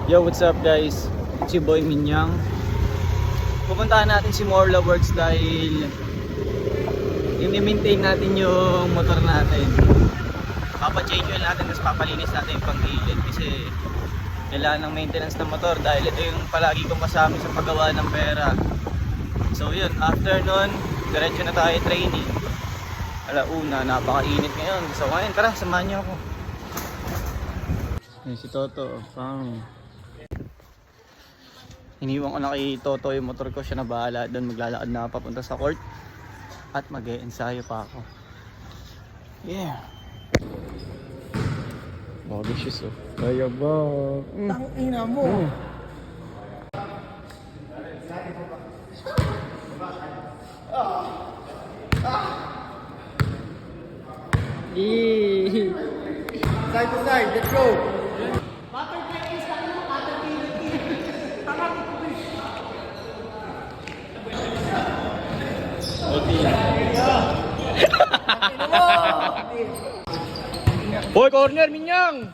Yo, what's up guys? It's your boy Minyang. Pupuntahan natin si Morla Works dahil i-maintain natin yung motor natin. Papa-change oil natin, tapos papalinis natin yung panggilid kasi kailangan ng maintenance ng motor dahil ito yung palagi kong kasama sa paggawa ng pera. So yun, after nun, diretso na tayo training. Alauna, napakainit ngayon. So ngayon, tara, samahan niyo ako. Ayan si Toto, pang iniwan ko na kay Toto yung motor ko, siya na bahala doon. Maglalakad na papunta sa court at mag-e-ensayo pa ako. Yeah. Bago shoes oh. Kaya ba? Tangina mo. Side to side, let's go. Boy, corner, Minyang!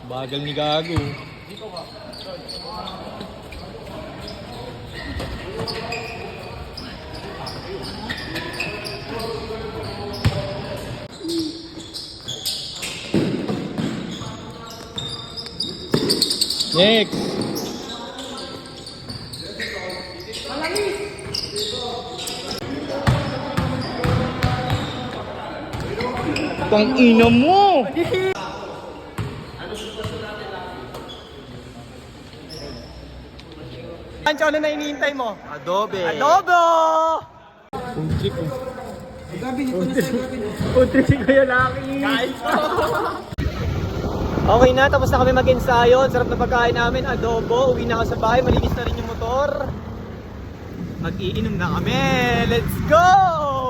Bagal ni Gago. Next! Pang ina mo! Ano na hinihintay mo? Adobe. Adobo! Puntri ko. Puntri si Kuya Lucky. Okay na, tapos na kami mag-ensayo. Sarap na pagkain namin, adobo. Uwi na ka sa bahay, malinis na rin yung motor. Mag-iinom na kami. Let's go!